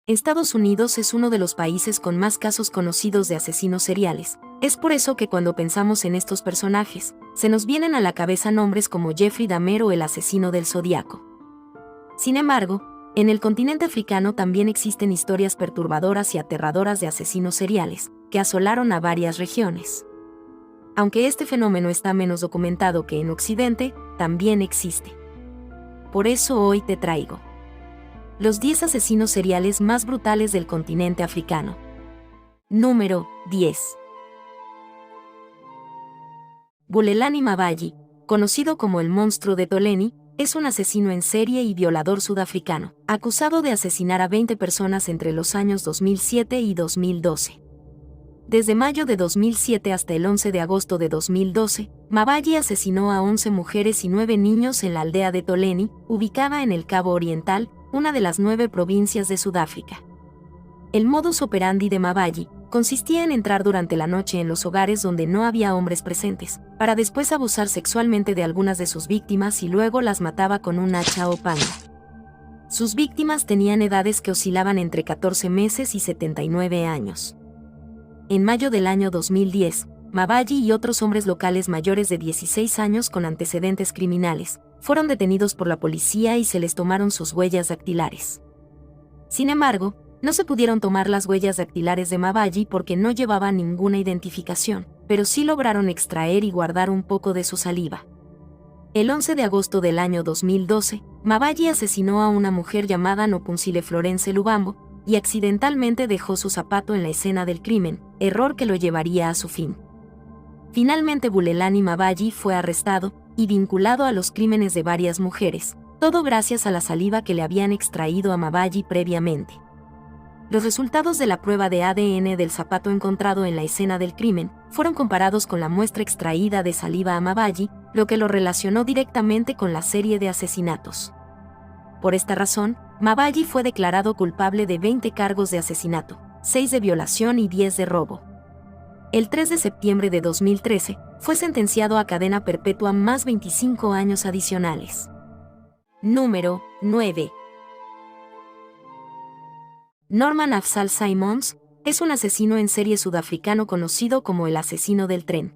Estados Unidos es uno de los países con más casos conocidos de asesinos seriales. Es por eso que cuando pensamos en estos personajes, se nos vienen a la cabeza nombres como Jeffrey Dahmer o el asesino del Zodíaco. Sin embargo, en el continente africano también existen historias perturbadoras y aterradoras de asesinos seriales, que asolaron a varias regiones. Aunque este fenómeno está menos documentado que en Occidente, también existe. Por eso hoy te traigo los 10 asesinos seriales más brutales del continente africano. Número 10. Bulelani Mabaji, conocido como el monstruo de Toleni, es un asesino en serie y violador sudafricano, acusado de asesinar a 20 personas entre los años 2007 y 2012. Desde mayo de 2007 hasta el 11 de agosto de 2012, Mabaji asesinó a 11 mujeres y 9 niños en la aldea de Toleni, ubicada en el Cabo Oriental, una de las 9 provincias de Sudáfrica. El modus operandi de Mabaji consistía en entrar durante la noche en los hogares donde no había hombres presentes, para después abusar sexualmente de algunas de sus víctimas y luego las mataba con un hacha o panga. Sus víctimas tenían edades que oscilaban entre 14 meses y 79 años. En mayo del año 2010, Mabaji y otros hombres locales mayores de 16 años con antecedentes criminales fueron detenidos por la policía y se les tomaron sus huellas dactilares. Sin embargo, no se pudieron tomar las huellas dactilares de Mabaji porque no llevaban ninguna identificación, pero sí lograron extraer y guardar un poco de su saliva. El 11 de agosto del año 2012, Mabaji asesinó a una mujer llamada Nopunsile Florence Lubambo y accidentalmente dejó su zapato en la escena del crimen, error que lo llevaría a su fin. Finalmente Bulelani Mabaji fue arrestado y vinculado a los crímenes de varias mujeres, todo gracias a la saliva que le habían extraído a Mabaji previamente. Los resultados de la prueba de ADN del zapato encontrado en la escena del crimen fueron comparados con la muestra extraída de saliva a Mabaji, lo que lo relacionó directamente con la serie de asesinatos. Por esta razón, Mabaji fue declarado culpable de 20 cargos de asesinato, 6 de violación y 10 de robo. El 3 de septiembre de 2013, fue sentenciado a cadena perpetua más 25 años adicionales. Número 9. Norman Afzal Simons es un asesino en serie sudafricano conocido como el asesino del tren.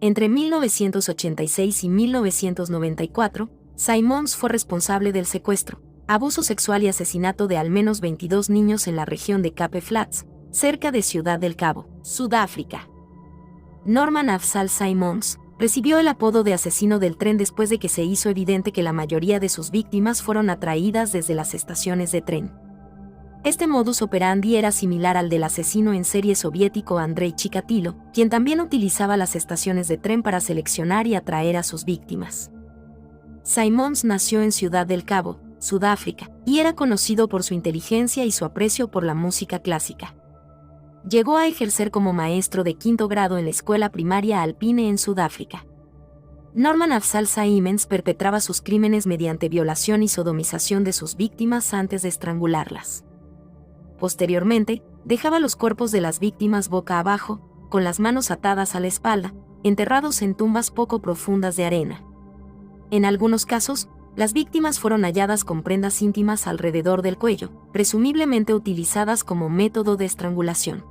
Entre 1986 y 1994, Simons fue responsable del secuestro, abuso sexual y asesinato de al menos 22 niños en la región de Cape Flats, cerca de Ciudad del Cabo, Sudáfrica. Norman Afzal Simons recibió el apodo de asesino del tren después de que se hizo evidente que la mayoría de sus víctimas fueron atraídas desde las estaciones de tren. Este modus operandi era similar al del asesino en serie soviético Andrei Chikatilo, quien también utilizaba las estaciones de tren para seleccionar y atraer a sus víctimas. Simons nació en Ciudad del Cabo, Sudáfrica, y era conocido por su inteligencia y su aprecio por la música clásica. Llegó a ejercer como maestro de 5º grado en la escuela primaria Alpine en Sudáfrica. Norman Afzal Simons perpetraba sus crímenes mediante violación y sodomización de sus víctimas antes de estrangularlas. Posteriormente, dejaba los cuerpos de las víctimas boca abajo, con las manos atadas a la espalda, enterrados en tumbas poco profundas de arena. En algunos casos, las víctimas fueron halladas con prendas íntimas alrededor del cuello, presumiblemente utilizadas como método de estrangulación.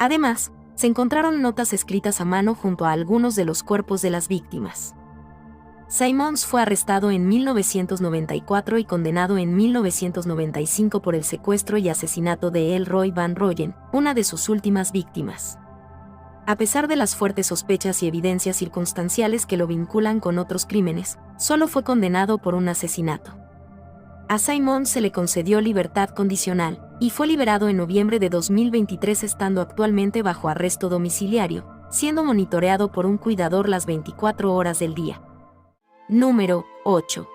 Además, se encontraron notas escritas a mano junto a algunos de los cuerpos de las víctimas. Simons fue arrestado en 1994 y condenado en 1995 por el secuestro y asesinato de Elroy Van Rooyen, una de sus últimas víctimas. A pesar de las fuertes sospechas y evidencias circunstanciales que lo vinculan con otros crímenes, solo fue condenado por un asesinato. A Simons se le concedió libertad condicional, y fue liberado en noviembre de 2023 estando actualmente bajo arresto domiciliario, siendo monitoreado por un cuidador las 24 horas del día. Número 8.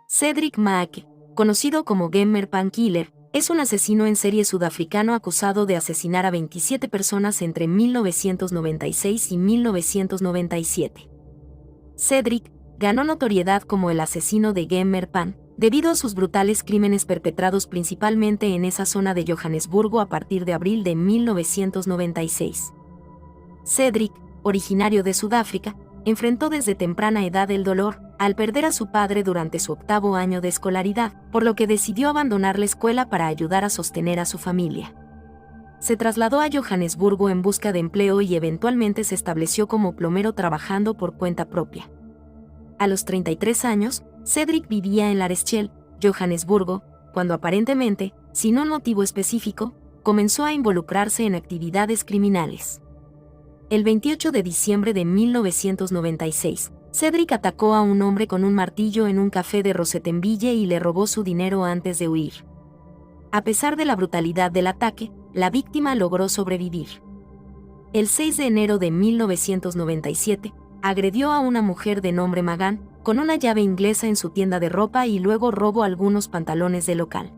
Cedric Maake, conocido como Gemmer Painkiller, es un asesino en serie sudafricano acusado de asesinar a 27 personas entre 1996 y 1997. Cedric ganó notoriedad como el asesino de Gemmer Pan, debido a sus brutales crímenes perpetrados principalmente en esa zona de Johannesburgo a partir de abril de 1996. Cedric, originario de Sudáfrica, enfrentó desde temprana edad el dolor, al perder a su padre durante su 8º año de escolaridad, por lo que decidió abandonar la escuela para ayudar a sostener a su familia. Se trasladó a Johannesburgo en busca de empleo y eventualmente se estableció como plomero trabajando por cuenta propia. A los 33 años, Cedric vivía en Lareschel, Johannesburgo, cuando aparentemente, sin un motivo específico, comenzó a involucrarse en actividades criminales. El 28 de diciembre de 1996, Cedric atacó a un hombre con un martillo en un café de Rosettenville y le robó su dinero antes de huir. A pesar de la brutalidad del ataque, la víctima logró sobrevivir. El 6 de enero de 1997, agredió a una mujer de nombre Magan con una llave inglesa en su tienda de ropa y luego robó algunos pantalones del local.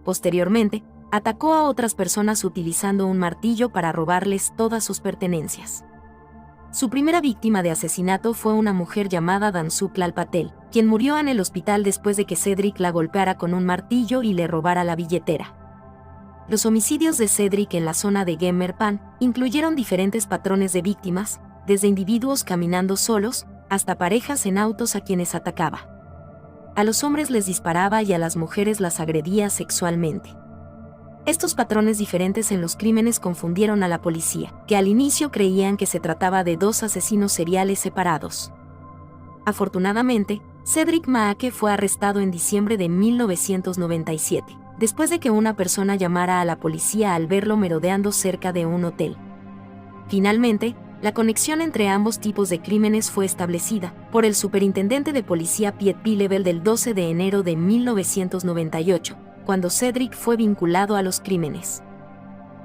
Posteriormente, atacó a otras personas utilizando un martillo para robarles todas sus pertenencias. Su primera víctima de asesinato fue una mujer llamada Dhansu Lal Patel, quien murió en el hospital después de que Cedric la golpeara con un martillo y le robara la billetera. Los homicidios de Cedric en la zona de Gemmerpan incluyeron diferentes patrones de víctimas, desde individuos caminando solos, hasta parejas en autos a quienes atacaba. A los hombres les disparaba y a las mujeres las agredía sexualmente. Estos patrones diferentes en los crímenes confundieron a la policía, que al inicio creían que se trataba de dos asesinos seriales separados. Afortunadamente, Cedric Maake fue arrestado en diciembre de 1997, después de que una persona llamara a la policía al verlo merodeando cerca de un hotel. Finalmente, la conexión entre ambos tipos de crímenes fue establecida por el superintendente de policía Piet Pillebel del 12 de enero de 1998, cuando Cedric fue vinculado a los crímenes.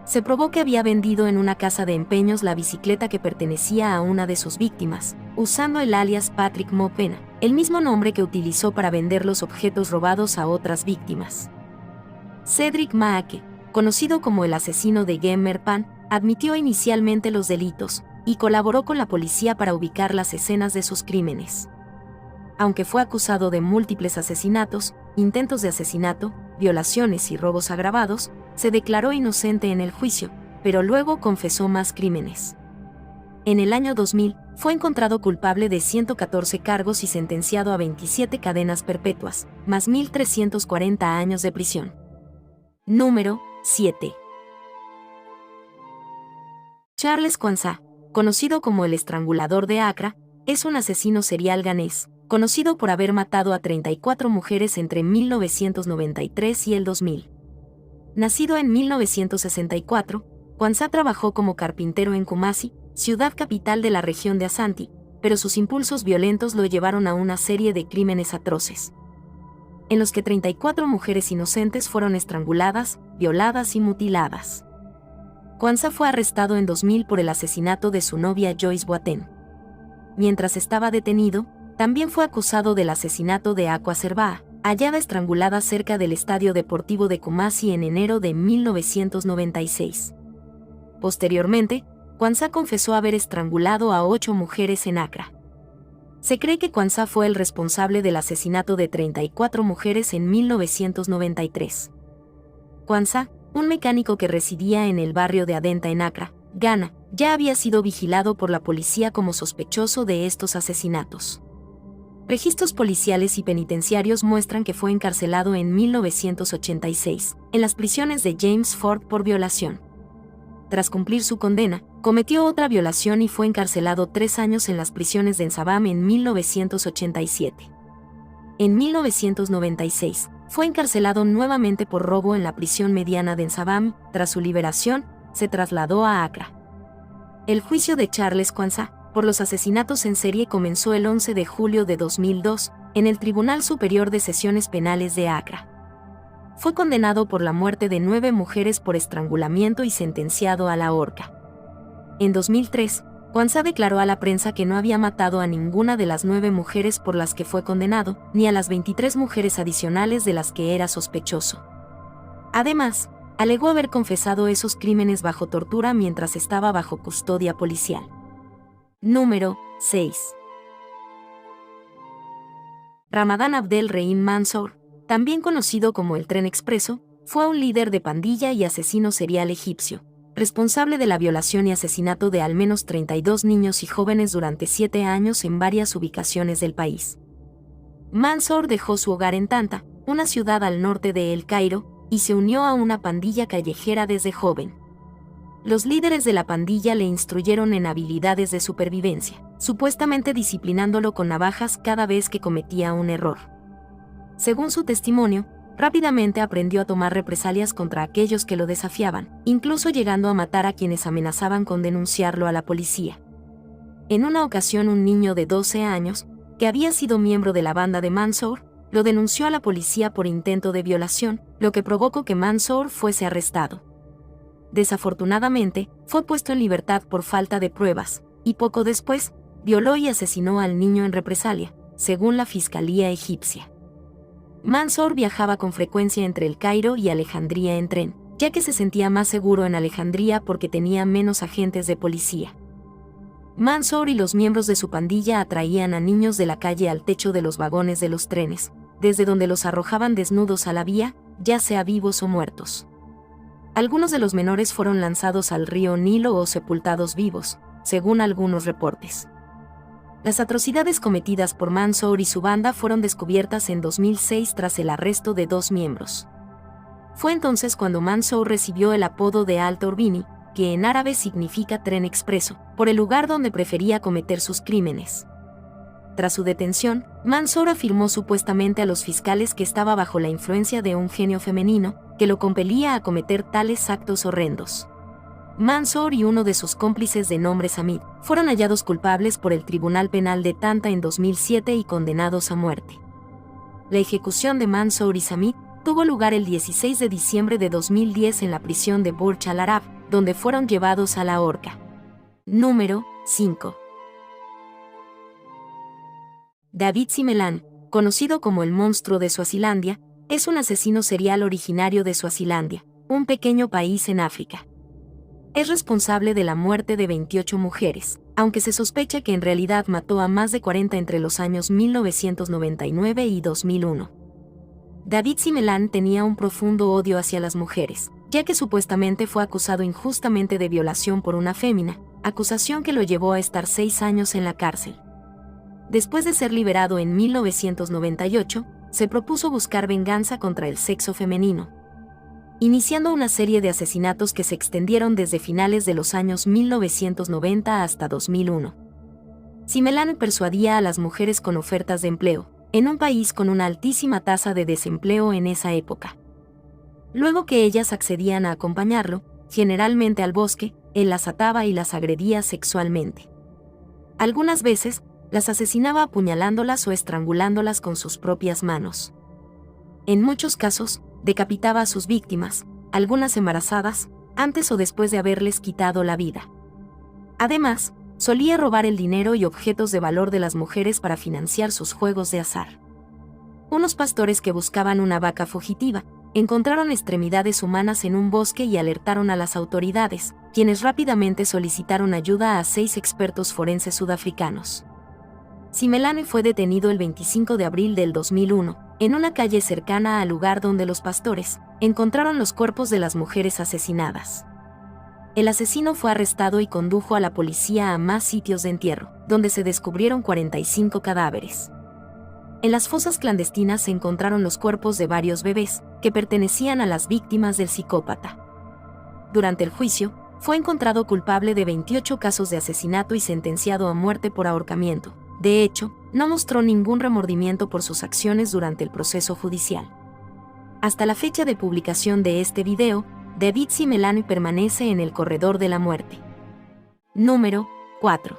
Se probó que había vendido en una casa de empeños la bicicleta que pertenecía a una de sus víctimas, usando el alias Patrick Mopena, el mismo nombre que utilizó para vender los objetos robados a otras víctimas. Cedric Maake, conocido como el asesino de Gemmerpan, admitió inicialmente los delitos y colaboró con la policía para ubicar las escenas de sus crímenes. Aunque fue acusado de múltiples asesinatos, intentos de asesinato, violaciones y robos agravados, se declaró inocente en el juicio, pero luego confesó más crímenes. En el año 2000, fue encontrado culpable de 114 cargos y sentenciado a 27 cadenas perpetuas, más 1.340 años de prisión. Número 7. Charles Kwanzaa, conocido como el estrangulador de Accra, es un asesino serial ganés, conocido por haber matado a 34 mujeres entre 1993 y el 2000. Nacido en 1964, Kwanzaa trabajó como carpintero en Kumasi, ciudad capital de la región de Ashanti, pero sus impulsos violentos lo llevaron a una serie de crímenes atroces, en los que 34 mujeres inocentes fueron estranguladas, violadas y mutiladas. Kwanzaa fue arrestado en 2000 por el asesinato de su novia Joyce Boateng. Mientras estaba detenido, también fue acusado del asesinato de Akua Servaa, hallada estrangulada cerca del estadio deportivo de Kumasi en enero de 1996. Posteriormente, Kwanzaa confesó haber estrangulado a 8 mujeres en Accra. Se cree que Kwanzaa fue el responsable del asesinato de 34 mujeres en 1993. Kwanzaa, un mecánico que residía en el barrio de Adenta en Accra, Ghana, ya había sido vigilado por la policía como sospechoso de estos asesinatos. Registros policiales y penitenciarios muestran que fue encarcelado en 1986, en las prisiones de James Ford por violación. Tras cumplir su condena, cometió otra violación y fue encarcelado 3 años en las prisiones de Nsabam en 1987. En 1996, fue encarcelado nuevamente por robo en la prisión mediana de Nsabam. Tras su liberación, se trasladó a Accra. El juicio de Charles Kwanzaa por los asesinatos en serie comenzó el 11 de julio de 2002, en el Tribunal Superior de Sesiones Penales de Accra. Fue condenado por la muerte de 9 mujeres por estrangulamiento y sentenciado a la horca. En 2003, Kwanzaa declaró a la prensa que no había matado a ninguna de las 9 mujeres por las que fue condenado, ni a las 23 mujeres adicionales de las que era sospechoso. Además, alegó haber confesado esos crímenes bajo tortura mientras estaba bajo custodia policial. Número 6. Ramadan Abdel Rahim Mansour, también conocido como el Tren Expreso, fue un líder de pandilla y asesino serial egipcio, responsable de la violación y asesinato de al menos 32 niños y jóvenes durante 7 años en varias ubicaciones del país. Mansour dejó su hogar en Tanta, una ciudad al norte de El Cairo, y se unió a una pandilla callejera desde joven. Los líderes de la pandilla le instruyeron en habilidades de supervivencia, supuestamente disciplinándolo con navajas cada vez que cometía un error. Según su testimonio, rápidamente aprendió a tomar represalias contra aquellos que lo desafiaban, incluso llegando a matar a quienes amenazaban con denunciarlo a la policía. En una ocasión, un niño de 12 años, que había sido miembro de la banda de Mansour, lo denunció a la policía por intento de violación, lo que provocó que Mansour fuese arrestado. Desafortunadamente, fue puesto en libertad por falta de pruebas, y poco después, violó y asesinó al niño en represalia, según la Fiscalía egipcia. Mansour viajaba con frecuencia entre El Cairo y Alejandría en tren, ya que se sentía más seguro en Alejandría porque tenía menos agentes de policía. Mansour y los miembros de su pandilla atraían a niños de la calle al techo de los vagones de los trenes, desde donde los arrojaban desnudos a la vía, ya sea vivos o muertos. Algunos de los menores fueron lanzados al río Nilo o sepultados vivos, según algunos reportes. Las atrocidades cometidas por Mansour y su banda fueron descubiertas en 2006 tras el arresto de 2 miembros. Fue entonces cuando Mansour recibió el apodo de Al-Tourbini, que en árabe significa tren expreso, por el lugar donde prefería cometer sus crímenes. Tras su detención, Mansour afirmó supuestamente a los fiscales que estaba bajo la influencia de un genio femenino, que lo compelía a cometer tales actos horrendos. Mansour y uno de sus cómplices de nombre Samid fueron hallados culpables por el Tribunal Penal de Tanta en 2007 y condenados a muerte. La ejecución de Mansour y Samid tuvo lugar el 16 de diciembre de 2010 en la prisión de Burj Al Arab, donde fueron llevados a la horca. Número 5. David Simelan, conocido como el monstruo de Suazilandia, es un asesino serial originario de Suazilandia, un pequeño país en África. Es responsable de la muerte de 28 mujeres, aunque se sospecha que en realidad mató a más de 40 entre los años 1999 y 2001. David Simelan tenía un profundo odio hacia las mujeres, ya que supuestamente fue acusado injustamente de violación por una fémina, acusación que lo llevó a estar 6 años en la cárcel. Después de ser liberado en 1998, se propuso buscar venganza contra el sexo femenino, iniciando una serie de asesinatos que se extendieron desde finales de los años 1990 hasta 2001. Simelan persuadía a las mujeres con ofertas de empleo, en un país con una altísima tasa de desempleo en esa época. Luego que ellas accedían a acompañarlo, generalmente al bosque, él las ataba y las agredía sexualmente. Algunas veces, las asesinaba apuñalándolas o estrangulándolas con sus propias manos. En muchos casos, decapitaba a sus víctimas, algunas embarazadas, antes o después de haberles quitado la vida. Además, solía robar el dinero y objetos de valor de las mujeres para financiar sus juegos de azar. Unos pastores que buscaban una vaca fugitiva, encontraron extremidades humanas en un bosque y alertaron a las autoridades, quienes rápidamente solicitaron ayuda a 6 expertos forenses sudafricanos. Simelan fue detenido el 25 de abril del 2001, en una calle cercana al lugar donde los pastores encontraron los cuerpos de las mujeres asesinadas. El asesino fue arrestado y condujo a la policía a más sitios de entierro, donde se descubrieron 45 cadáveres. En las fosas clandestinas se encontraron los cuerpos de varios bebés, que pertenecían a las víctimas del psicópata. Durante el juicio, fue encontrado culpable de 28 casos de asesinato y sentenciado a muerte por ahorcamiento. De hecho, no mostró ningún remordimiento por sus acciones durante el proceso judicial. Hasta la fecha de publicación de este video, David Simelan permanece en el corredor de la muerte. Número 4.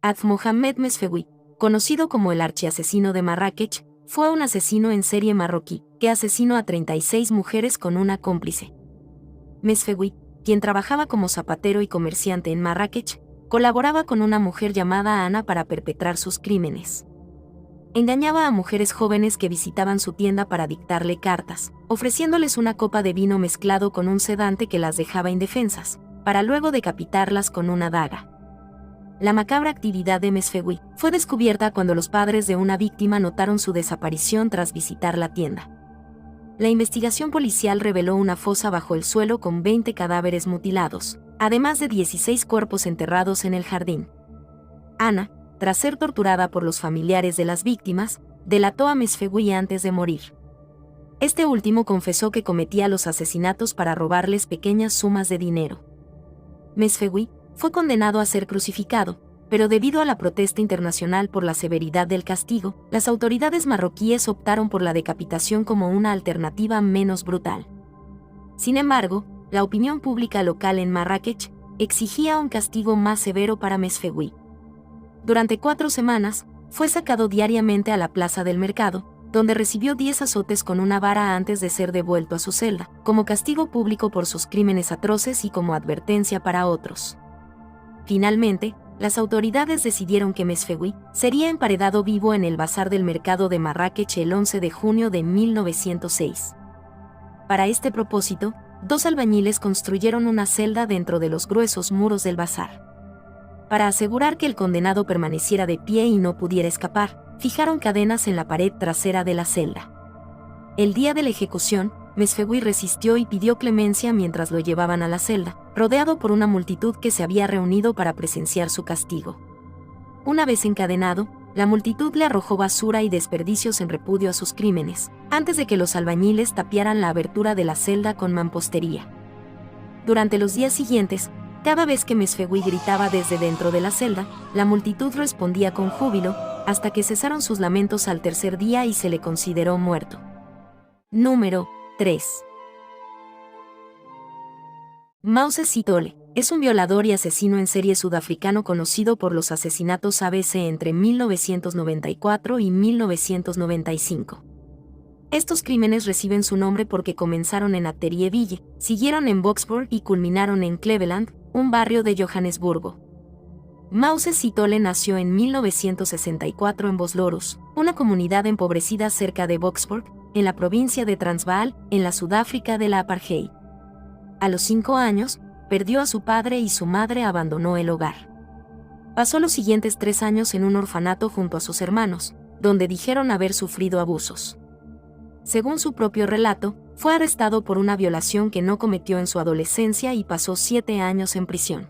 Ad Mohamed Mesfewi, conocido como el archiasesino de Marrakech, fue un asesino en serie marroquí que asesinó a 36 mujeres con una cómplice. Mesfewi, quien trabajaba como zapatero y comerciante en Marrakech, colaboraba con una mujer llamada Ana para perpetrar sus crímenes. Engañaba a mujeres jóvenes que visitaban su tienda para dictarle cartas, ofreciéndoles una copa de vino mezclado con un sedante que las dejaba indefensas, para luego decapitarlas con una daga. La macabra actividad de Mesfewi fue descubierta cuando los padres de una víctima notaron su desaparición tras visitar la tienda. la investigación policial reveló una fosa bajo el suelo con 20 cadáveres mutilados, además de 16 cuerpos enterrados en el jardín. Ana, tras ser torturada por los familiares de las víctimas, delató a Mesfegui antes de morir. Este último confesó que cometía los asesinatos para robarles pequeñas sumas de dinero. Mesfegui fue condenado a ser crucificado, pero debido a la protesta internacional por la severidad del castigo, las autoridades marroquíes optaron por la decapitación como una alternativa menos brutal. Sin embargo, la opinión pública local en Marrakech exigía un castigo más severo para Mesfegui. Durante 4 semanas, fue sacado diariamente a la plaza del mercado, donde recibió 10 azotes con una vara antes de ser devuelto a su celda, como castigo público por sus crímenes atroces y como advertencia para otros. Finalmente, las autoridades decidieron que Mesfegui sería emparedado vivo en el bazar del mercado de Marrakech el 11 de junio de 1906. Para este propósito, 2 albañiles construyeron una celda dentro de los gruesos muros del bazar. Para asegurar que el condenado permaneciera de pie y no pudiera escapar, fijaron cadenas en la pared trasera de la celda. El día de la ejecución, Mesfegui resistió y pidió clemencia mientras lo llevaban a la celda, rodeado por una multitud que se había reunido para presenciar su castigo. Una vez encadenado, la multitud le arrojó basura y desperdicios en repudio a sus crímenes, antes de que los albañiles tapiaran la abertura de la celda con mampostería. Durante los días siguientes, cada vez que Mesfegui gritaba desde dentro de la celda, la multitud respondía con júbilo, hasta que cesaron sus lamentos al tercer día y se le consideró muerto. Número 3. Mousse Sitole es un violador y asesino en serie sudafricano conocido por los asesinatos ABC entre 1994 y 1995. Estos crímenes reciben su nombre porque comenzaron en Atterieville, siguieron en Boksburg y culminaron en Cleveland, un barrio de Johannesburgo. Mousse Sitole nació en 1964 en Vosloorus, una comunidad empobrecida cerca de Boksburg, en la provincia de Transvaal, en la Sudáfrica de la apartheid. A los 5 años, perdió a su padre y su madre abandonó el hogar. Pasó los siguientes 3 años en un orfanato junto a sus hermanos, donde dijeron haber sufrido abusos. Según su propio relato, fue arrestado por una violación que no cometió en su adolescencia y pasó 7 años en prisión.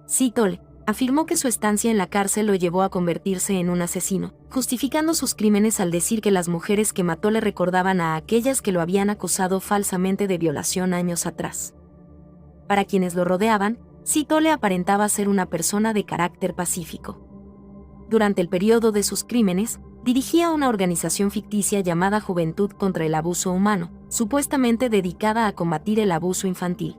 Sitole afirmó que su estancia en la cárcel lo llevó a convertirse en un asesino, justificando sus crímenes al decir que las mujeres que mató le recordaban a aquellas que lo habían acusado falsamente de violación años atrás. Para quienes lo rodeaban, Sitole aparentaba ser una persona de carácter pacífico. Durante el periodo de sus crímenes, dirigía una organización ficticia llamada Juventud contra el Abuso Humano, supuestamente dedicada a combatir el abuso infantil.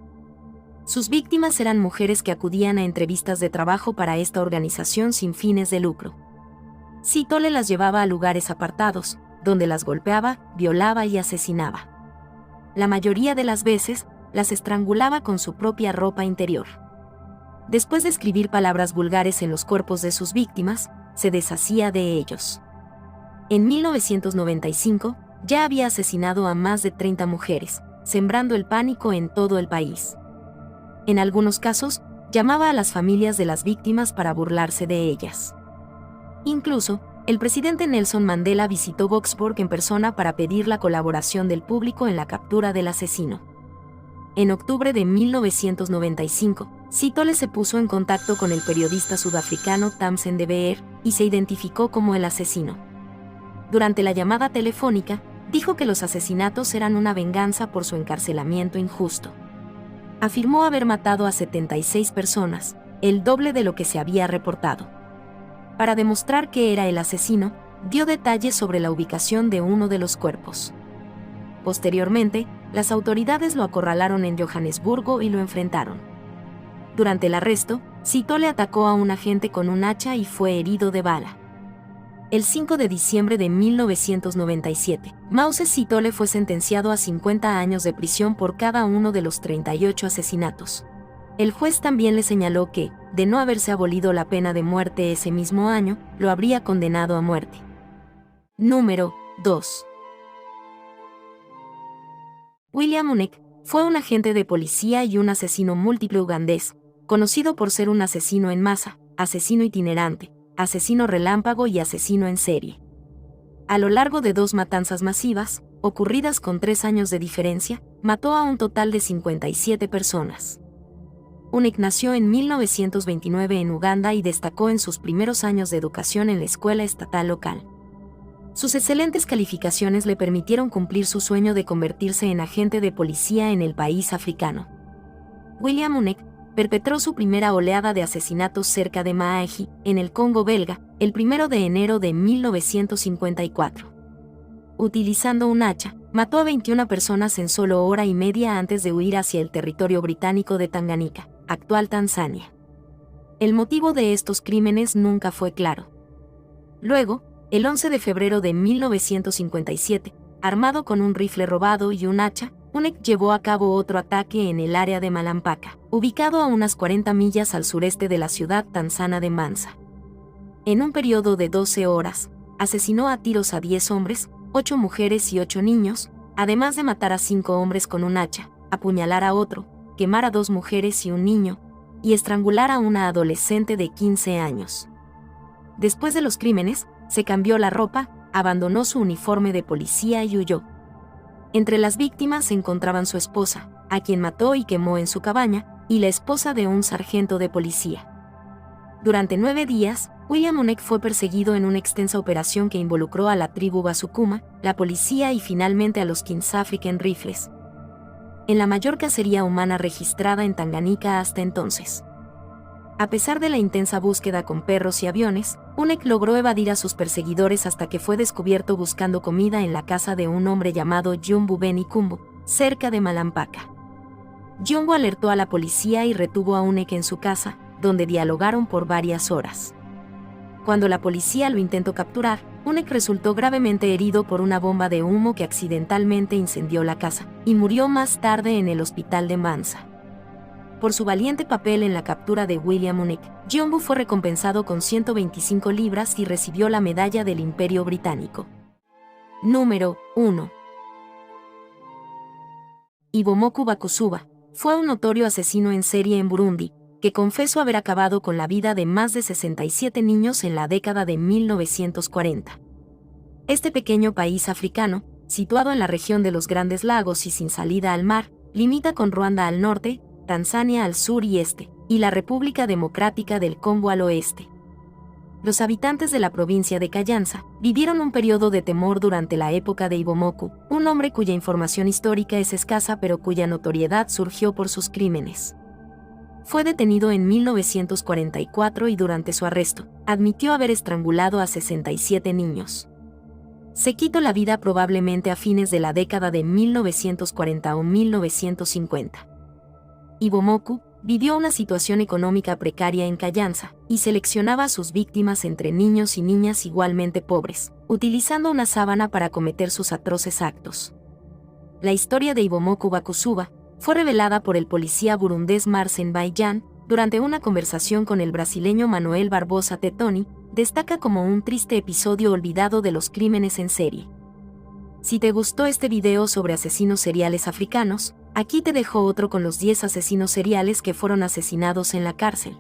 Sus víctimas eran mujeres que acudían a entrevistas de trabajo para esta organización sin fines de lucro. Sitole las llevaba a lugares apartados, donde las golpeaba, violaba y asesinaba. La mayoría de las veces, las estrangulaba con su propia ropa interior. Después de escribir palabras vulgares en los cuerpos de sus víctimas, se deshacía de ellos. En 1995, ya había asesinado a más de 30 mujeres, sembrando el pánico en todo el país. En algunos casos, llamaba a las familias de las víctimas para burlarse de ellas. Incluso, el presidente Nelson Mandela visitó Boksburg en persona para pedir la colaboración del público en la captura del asesino. En octubre de 1995, Sitole se puso en contacto con el periodista sudafricano Tamsen de Beer y se identificó como el asesino. Durante la llamada telefónica, dijo que los asesinatos eran una venganza por su encarcelamiento injusto. Afirmó haber matado a 76 personas, el doble de lo que se había reportado. Para demostrar que era el asesino, dio detalles sobre la ubicación de uno de los cuerpos. Posteriormente, las autoridades lo acorralaron en Johannesburgo y lo enfrentaron. Durante el arresto, Sitole atacó a un agente con un hacha y fue herido de bala. El 5 de diciembre de 1997, Mousse Sitole fue sentenciado a 50 años de prisión por cada uno de los 38 asesinatos. El juez también le señaló que, de no haberse abolido la pena de muerte ese mismo año, lo habría condenado a muerte. Número 2. William Unek fue un agente de policía y un asesino múltiple ugandés, conocido por ser un asesino en masa, asesino itinerante, asesino relámpago y asesino en serie. A lo largo de 2 matanzas masivas, ocurridas con 3 años de diferencia, mató a un total de 57 personas. Unek nació en 1929 en Uganda y destacó en sus primeros años de educación en la escuela estatal local. Sus excelentes calificaciones le permitieron cumplir su sueño de convertirse en agente de policía en el país africano. William Unek perpetró su primera oleada de asesinatos cerca de Maahi, en el Congo belga, el 1 de enero de 1954. Utilizando un hacha, mató a 21 personas en solo hora y media antes de huir hacia el territorio británico de Tanganica, actual Tanzania. El motivo de estos crímenes nunca fue claro. Luego, el 11 de febrero de 1957, armado con un rifle robado y un hacha, Unek llevó a cabo otro ataque en el área de Malampaka, ubicado a unas 40 millas al sureste de la ciudad tanzana de Mansa. En un periodo de 12 horas, asesinó a tiros a 10 hombres, 8 mujeres y 8 niños, además de matar a 5 hombres con un hacha, apuñalar a otro, quemar a 2 mujeres y un niño, y estrangular a una adolescente de 15 años. Después de los crímenes, se cambió la ropa, abandonó su uniforme de policía y huyó. Entre las víctimas se encontraban su esposa, a quien mató y quemó en su cabaña, y la esposa de un sargento de policía. Durante 9 días, William Unek fue perseguido en una extensa operación que involucró a la tribu Basukuma, la policía y finalmente a los Kings African Rifles, en la mayor cacería humana registrada en Tanganica hasta entonces. A pesar de la intensa búsqueda con perros y aviones, Unek logró evadir a sus perseguidores hasta que fue descubierto buscando comida en la casa de un hombre llamado Jumbu Beni Kumbu, cerca de Malampaka. Jumbu alertó a la policía y retuvo a Unek en su casa, donde dialogaron por varias horas. Cuando la policía lo intentó capturar, Unek resultó gravemente herido por una bomba de humo que accidentalmente incendió la casa, y murió más tarde en el hospital de Mansa. Por su valiente papel en la captura de William Unek, Jumbu fue recompensado con 125 libras y recibió la medalla del Imperio Británico. Número 1. Ibomoku Bakusuba fue un notorio asesino en serie en Burundi, que confesó haber acabado con la vida de más de 67 niños en la década de 1940. Este pequeño país africano, situado en la región de los Grandes Lagos y sin salida al mar, limita con Ruanda al norte, Tanzania al sur y este, y la República Democrática del Congo al oeste. Los habitantes de la provincia de Kayanza vivieron un periodo de temor durante la época de Ibomoku, un hombre cuya información histórica es escasa pero cuya notoriedad surgió por sus crímenes. Fue detenido en 1944 y durante su arresto, admitió haber estrangulado a 67 niños. Se quitó la vida probablemente a fines de la década de 1940 o 1950. Ibomoku vivió una situación económica precaria en Kayanza y seleccionaba a sus víctimas entre niños y niñas igualmente pobres, utilizando una sábana para cometer sus atroces actos. La historia de Ibomoku Bakusuba fue revelada por el policía burundés Marcen Baillan durante una conversación con el brasileño Manuel Barbosa Tetoni. Destaca como un triste episodio olvidado de los crímenes en serie. Si te gustó este video sobre asesinos seriales africanos, aquí te dejo otro con los 10 asesinos seriales que fueron asesinados en la cárcel.